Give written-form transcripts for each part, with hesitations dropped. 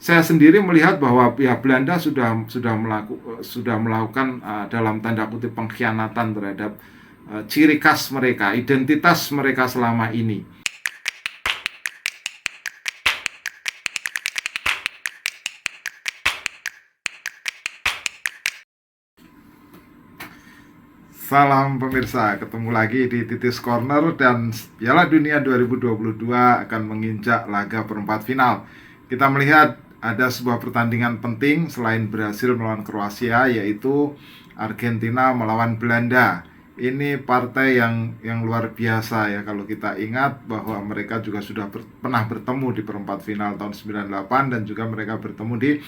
saya sendiri melihat bahwa pihak Belanda sudah melakukan dalam tanda kutip pengkhianatan terhadap ciri khas mereka, identitas mereka selama ini. Salam pemirsa, ketemu lagi di Titis Corner dan Piala Dunia 2022 akan menginjak laga perempat final. Kita melihat ada sebuah pertandingan penting selain berhasil melawan Kroasia, yaitu Argentina melawan Belanda. Ini partai yang luar biasa ya, kalau kita ingat bahwa mereka juga sudah pernah bertemu di perempat final tahun 98 dan juga mereka bertemu di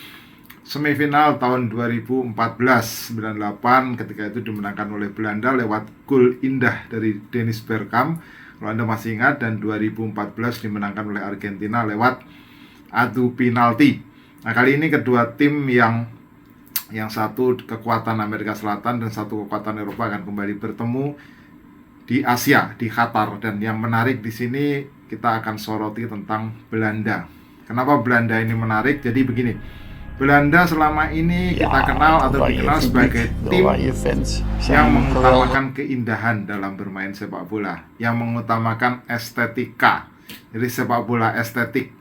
semifinal tahun 2014-98 ketika itu dimenangkan oleh Belanda lewat gol indah dari Dennis Bergkamp, kalau Anda masih ingat, dan 2014 dimenangkan oleh Argentina lewat adu penalti. Nah, kali ini kedua tim yang satu kekuatan Amerika Selatan dan satu kekuatan Eropa akan kembali bertemu di Asia, di Qatar. Dan yang menarik di sini kita akan soroti tentang Belanda. Kenapa Belanda ini menarik? Jadi begini, Belanda selama ini kita kenal atau dikenal sebagai tim yang mengutamakan keindahan dalam bermain sepak bola, yang mengutamakan estetika. Jadi sepak bola estetik.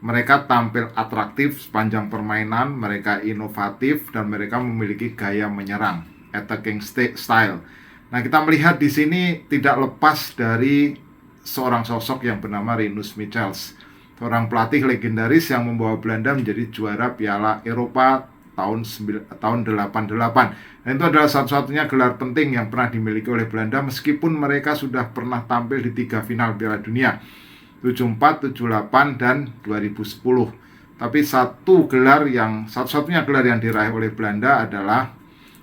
Mereka tampil atraktif sepanjang permainan, mereka inovatif, dan mereka memiliki gaya menyerang, attacking style. Nah, kita melihat di sini tidak lepas dari seorang sosok yang bernama Rinus Michels, seorang pelatih legendaris yang membawa Belanda menjadi juara Piala Eropa tahun 88. Dan itu adalah satu-satunya gelar penting yang pernah dimiliki oleh Belanda, meskipun mereka sudah pernah tampil di 3 final Piala Dunia, 74, 78, dan 2010. Tapi satu-satunya gelar yang diraih oleh Belanda adalah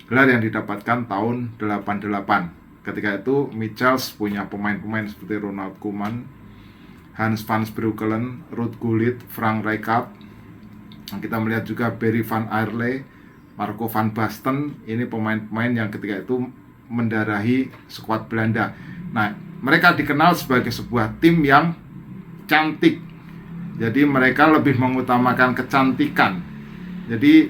gelar yang didapatkan tahun 88. Ketika itu Michels punya pemain-pemain seperti Ronald Koeman, Hans van Breukelen, Ruud Gullit, Frank Rijkaard. Kita melihat juga Barry van Aerle, Marco van Basten. Ini pemain-pemain yang ketika itu mendarahi skuad Belanda. Nah, mereka dikenal sebagai sebuah tim yang cantik. Jadi mereka lebih mengutamakan kecantikan. Jadi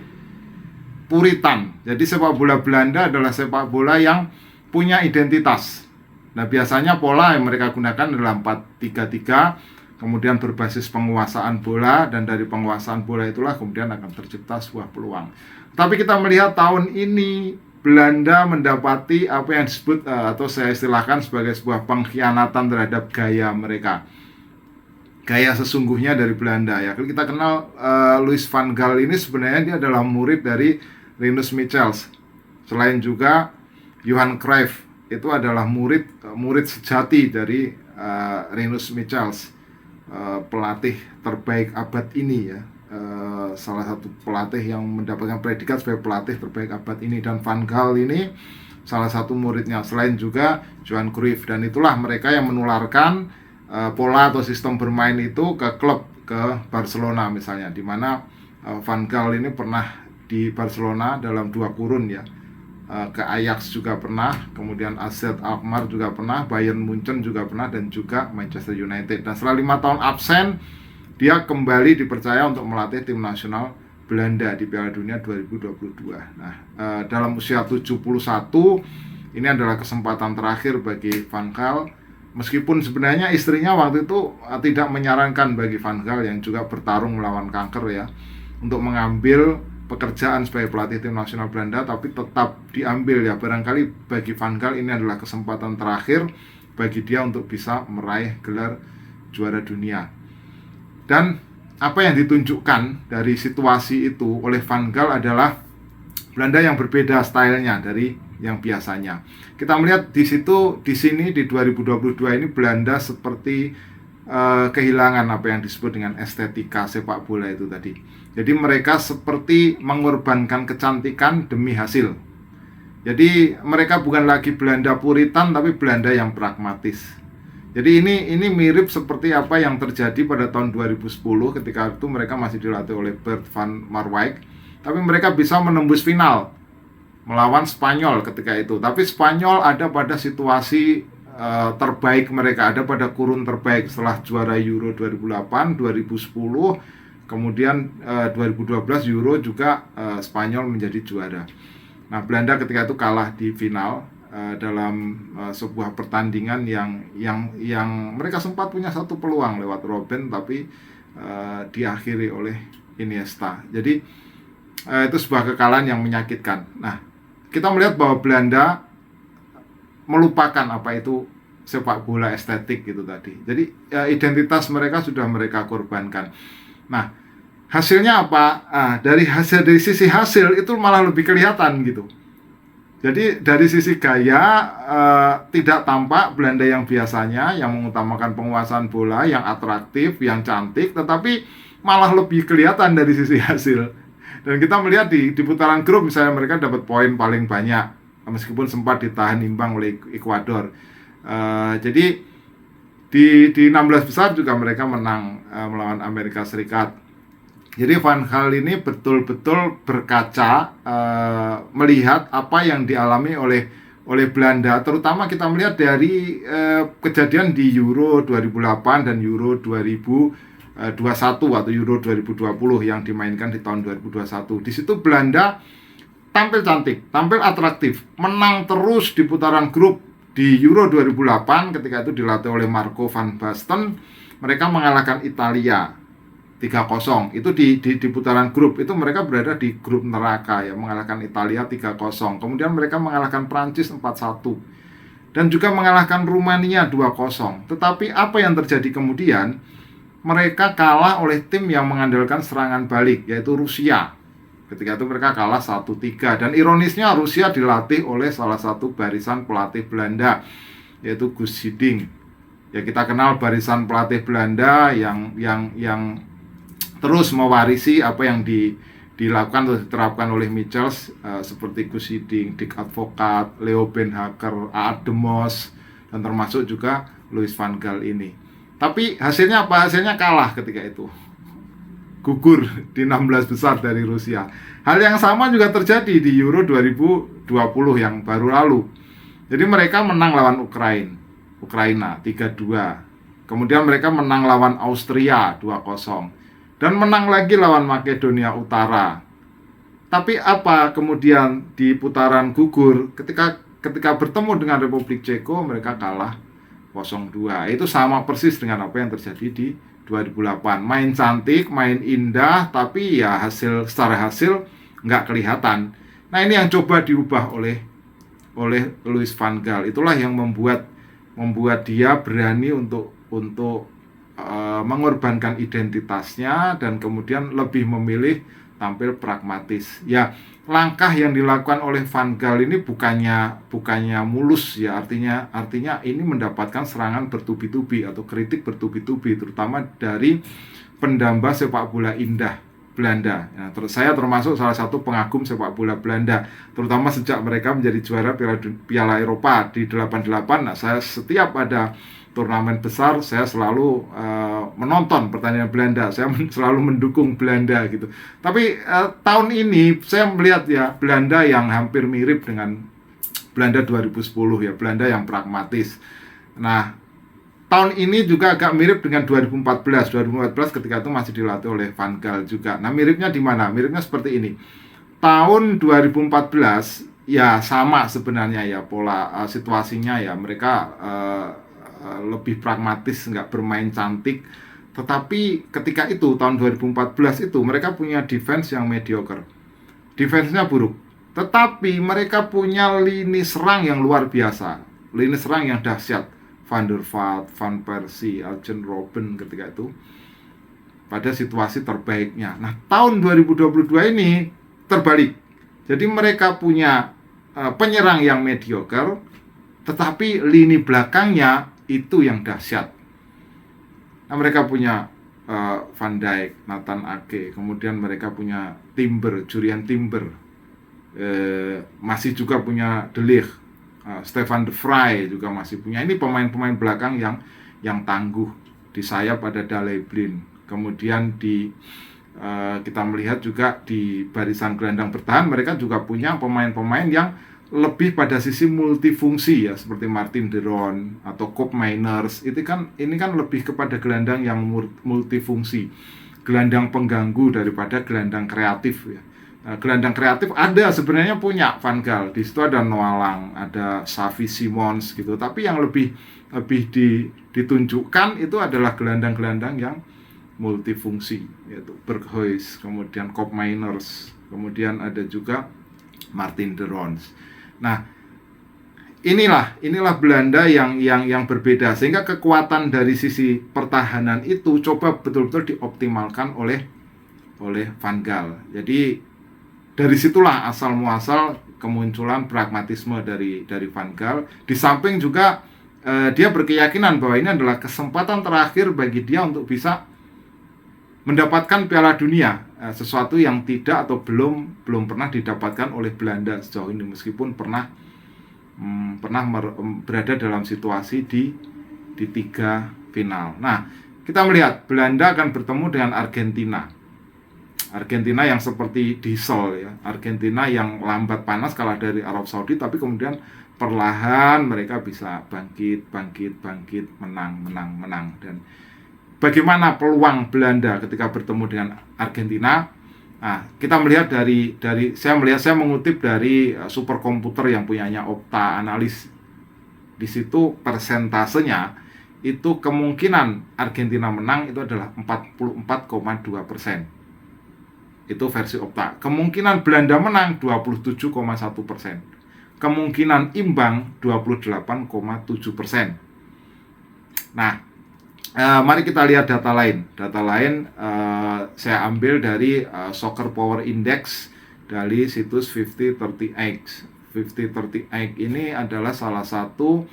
puritan. Jadi sepak bola Belanda adalah sepak bola yang punya identitas. Nah, biasanya pola yang mereka gunakan adalah 4-3-3, kemudian berbasis penguasaan bola, dan dari penguasaan bola itulah kemudian akan tercipta sebuah peluang. Tapi kita melihat tahun ini Belanda mendapati apa yang disebut atau saya istilahkan sebagai sebuah pengkhianatan terhadap gaya mereka. Gaya sesungguhnya dari Belanda ya. Kita kenal Louis van Gaal ini sebenarnya dia adalah murid dari Rinus Michels. Selain juga Johan Cruyff itu adalah murid sejati dari Rinus Michels, pelatih terbaik abad ini ya, salah satu pelatih yang mendapatkan predikat sebagai pelatih terbaik abad ini. Dan Van Gaal ini salah satu muridnya, selain juga Johan Cruyff. Dan itulah mereka yang menularkan pola atau sistem bermain itu ke klub, ke Barcelona misalnya, di mana Van Gaal ini pernah di Barcelona dalam 2 kurun ya, ke Ajax juga pernah, kemudian AZ Alkmaar juga pernah, Bayern Munchen juga pernah, dan juga Manchester United. Dan setelah 5 tahun absen, dia kembali dipercaya untuk melatih tim nasional Belanda di Piala Dunia 2022. Nah, dalam usia 71, ini adalah kesempatan terakhir bagi Van Gaal. Meskipun sebenarnya istrinya waktu itu tidak menyarankan bagi Van Gaal yang juga bertarung melawan kanker ya, untuk mengambil pekerjaan sebagai pelatih tim nasional Belanda, tapi tetap diambil ya. Barangkali bagi Van Gaal ini adalah kesempatan terakhir bagi dia untuk bisa meraih gelar juara dunia. Dan apa yang ditunjukkan dari situasi itu oleh Van Gaal adalah Belanda yang berbeda stylenya dari yang biasanya. Kita melihat di sini di 2022 ini Belanda seperti kehilangan apa yang disebut dengan estetika sepak bola itu tadi. Jadi mereka seperti mengorbankan kecantikan demi hasil. Jadi mereka bukan lagi Belanda puritan, tapi Belanda yang pragmatis. Jadi ini mirip seperti apa yang terjadi pada tahun 2010 ketika itu mereka masih dilatih oleh Bert van Marwijk, tapi mereka bisa menembus final melawan Spanyol ketika itu. Tapi Spanyol ada pada situasi terbaik mereka, ada pada kurun terbaik setelah juara Euro 2008, 2010, Kemudian 2012 Euro juga Spanyol menjadi juara. Nah, Belanda ketika itu kalah di final dalam sebuah pertandingan yang mereka sempat punya satu peluang lewat Robben, tapi diakhiri oleh Iniesta. Jadi itu sebuah kekalahan yang menyakitkan. Nah, kita melihat bahwa Belanda melupakan apa itu sepak bola estetik gitu tadi. Jadi identitas mereka sudah mereka korbankan. Nah, hasilnya apa? Dari sisi hasil itu malah lebih kelihatan gitu. Jadi dari sisi gaya tidak tampak Belanda yang biasanya yang mengutamakan penguasaan bola, yang atraktif, yang cantik, tetapi malah lebih kelihatan dari sisi hasil. Dan kita melihat di putaran grup misalnya mereka dapat poin paling banyak meskipun sempat ditahan imbang oleh Ekuador. Jadi di 16 besar juga mereka menang melawan Amerika Serikat. Jadi Van Gaal ini betul-betul berkaca melihat apa yang dialami oleh Belanda, terutama kita melihat dari kejadian di Euro 2008 dan Euro 2021 atau Euro 2020 yang dimainkan di tahun 2021. Di situ Belanda tampil cantik, tampil atraktif, menang terus di putaran grup. Di Euro 2008 ketika itu dilatih oleh Marco van Basten, mereka mengalahkan Italia 3-0. Itu di putaran grup itu mereka berada di grup neraka ya, mengalahkan Italia 3-0. Kemudian mereka mengalahkan Prancis 4-1 dan juga mengalahkan Rumania 2-0. Tetapi apa yang terjadi kemudian? Mereka kalah oleh tim yang mengandalkan serangan balik, yaitu Rusia. Ketika itu mereka kalah 1-3. Dan ironisnya Rusia dilatih oleh salah satu barisan pelatih Belanda, yaitu Guus Hiddink. Ya, kita kenal barisan pelatih Belanda yang terus mewarisi apa yang dilakukan atau diterapkan oleh Michels, seperti Guus Hiddink, Dick Advocaat, Leo Beenhakker, Aad de Mos, dan termasuk juga Louis van Gaal ini. Tapi hasilnya apa? Hasilnya kalah ketika itu, gugur di 16 besar dari Rusia. Hal yang sama juga terjadi di Euro 2020 yang baru lalu. Jadi mereka menang lawan Ukraina 3-2. Kemudian mereka menang lawan Austria 2-0. Dan menang lagi lawan Makedonia Utara. Tapi apa kemudian di putaran gugur ketika bertemu dengan Republik Ceko mereka kalah 0-2. Itu sama persis dengan apa yang terjadi di 2008. Main cantik, main indah, tapi ya secara hasil nggak kelihatan. Nah, ini yang coba diubah oleh Louis van Gaal. Itulah yang membuat dia berani untuk mengorbankan identitasnya dan kemudian lebih memilih tampil pragmatis. Ya, langkah yang dilakukan oleh Van Gaal ini bukannya mulus ya, artinya ini mendapatkan serangan bertubi-tubi atau kritik bertubi-tubi, terutama dari pendamba sepak bola indah Belanda. Ya, saya termasuk salah satu pengagum sepak bola Belanda, terutama sejak mereka menjadi juara Piala Eropa di 88. Nah, saya setiap ada turnamen besar saya selalu menonton pertandingan Belanda, saya selalu mendukung Belanda gitu. Tapi tahun ini saya melihat ya Belanda yang hampir mirip dengan Belanda 2010 ya, Belanda yang pragmatis. Nah, tahun ini juga agak mirip dengan 2014 ketika itu masih dilatih oleh Van Gaal juga. Nah, miripnya di mana? Miripnya seperti ini. Tahun 2014 ya sama sebenarnya ya pola situasinya ya, mereka lebih pragmatis, nggak bermain cantik. Tetapi ketika itu tahun 2014 itu mereka punya defense yang mediocre, defense-nya buruk, tetapi mereka punya lini serang yang luar biasa, lini serang yang dahsyat. Van der Vaart, Van Persie, Arjen Robben ketika itu pada situasi terbaiknya. Nah, tahun 2022 ini terbalik. Jadi mereka punya penyerang yang mediocre, tetapi lini belakangnya itu yang dahsyat. Nah, mereka punya Van Dijk, Nathan Ake, kemudian mereka punya Julian Timber, masih juga punya De Ligt, Stefan de Vrij juga masih punya. Ini pemain-pemain belakang yang tangguh. Di sayap ada Daley Blind. Kemudian kita melihat juga di barisan gelandang bertahan mereka juga punya pemain-pemain yang lebih pada sisi multifungsi ya, seperti Martin de Roon atau Koopmeiners. Ini kan lebih kepada gelandang yang multifungsi. gelandang pengganggu daripada gelandang kreatif ya. Gelandang kreatif ada sebenarnya punya Van Gaal. Di situ ada Noah Lang, ada Xavi Simons gitu. Tapi yang lebih ditunjukkan itu adalah gelandang-gelandang yang multifungsi, yaitu Berghuis, kemudian Koopmeiners, kemudian ada juga Martin de Roon. Nah, inilah Belanda yang berbeda, sehingga kekuatan dari sisi pertahanan itu coba betul-betul dioptimalkan oleh Van Gaal. Jadi dari situlah asal muasal kemunculan pragmatisme dari Van Gaal. Di samping juga dia berkeyakinan bahwa ini adalah kesempatan terakhir bagi dia untuk bisa mendapatkan Piala Dunia, sesuatu yang tidak atau belum pernah didapatkan oleh Belanda sejauh ini, meskipun pernah berada dalam situasi di 3 final. Nah, kita melihat Belanda akan bertemu dengan Argentina yang seperti diesel ya, Argentina yang lambat panas kalah dari Arab Saudi, tapi kemudian perlahan mereka bisa bangkit, menang. Dan bagaimana peluang Belanda ketika bertemu dengan Argentina? Nah, kita melihat dari saya mengutip dari superkomputer yang punyanya Opta Analis. Di situ persentasenya itu kemungkinan Argentina menang itu adalah 44,2%. Itu versi Opta. Kemungkinan Belanda menang 27,1%. Kemungkinan imbang 28,7%. Nah, mari kita lihat data lain. Saya ambil dari Soccer Power Index dari situs 5038. 5038 ini adalah salah satu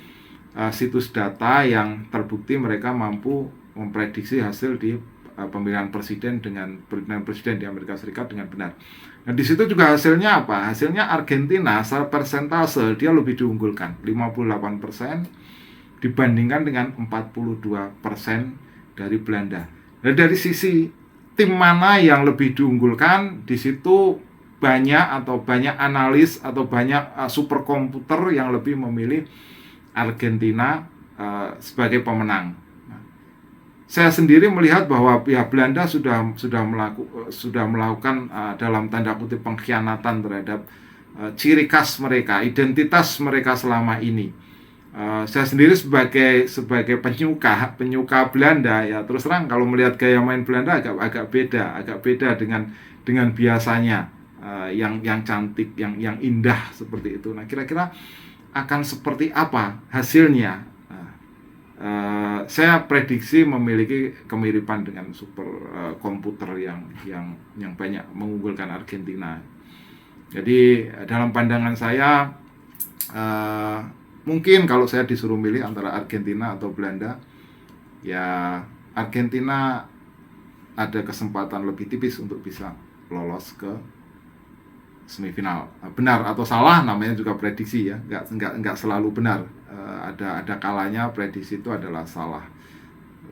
situs data yang terbukti mereka mampu memprediksi hasil di pemilihan presiden di Amerika Serikat dengan benar. Nah, di situ juga hasilnya apa? Hasilnya Argentina secara persentase dia lebih diunggulkan, 58% dibandingkan dengan 42% dari Belanda. Dan dari sisi tim mana yang lebih diunggulkan, di situ banyak analis atau banyak superkomputer yang lebih memilih Argentina sebagai pemenang. Saya sendiri melihat bahwa pihak Belanda sudah melakukan dalam tanda kutip pengkhianatan terhadap ciri khas mereka, identitas mereka selama ini. Saya sendiri sebagai penyuka Belanda ya, terus terang kalau melihat gaya main Belanda agak beda dengan biasanya, yang cantik, yang indah seperti itu. Nah, kira-kira akan seperti apa hasilnya? Saya prediksi memiliki kemiripan dengan super komputer yang banyak mengunggulkan Argentina. Jadi dalam pandangan saya, mungkin kalau saya disuruh milih antara Argentina atau Belanda, ya Argentina ada kesempatan lebih tipis untuk bisa lolos ke semifinal. Benar atau salah namanya juga prediksi ya, nggak selalu benar. Ada kalanya prediksi itu adalah salah.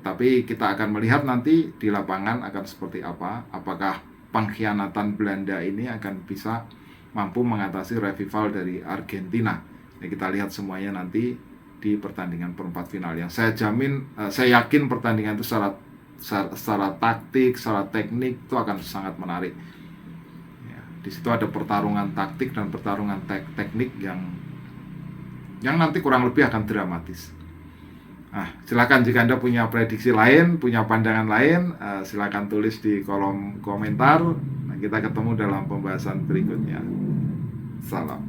Tapi kita akan melihat nanti di lapangan akan seperti apa. Apakah pengkhianatan Belanda ini akan bisa mampu mengatasi revival dari Argentina. Nah, kita lihat semuanya nanti di pertandingan perempat final yang saya yakin pertandingan itu secara taktik, secara teknik itu akan sangat menarik. Di situ ada pertarungan taktik dan pertarungan teknik yang nanti kurang lebih akan dramatis. Silakan jika Anda punya prediksi lain, punya pandangan lain, silakan tulis di kolom komentar. Kita ketemu dalam pembahasan berikutnya. Salam.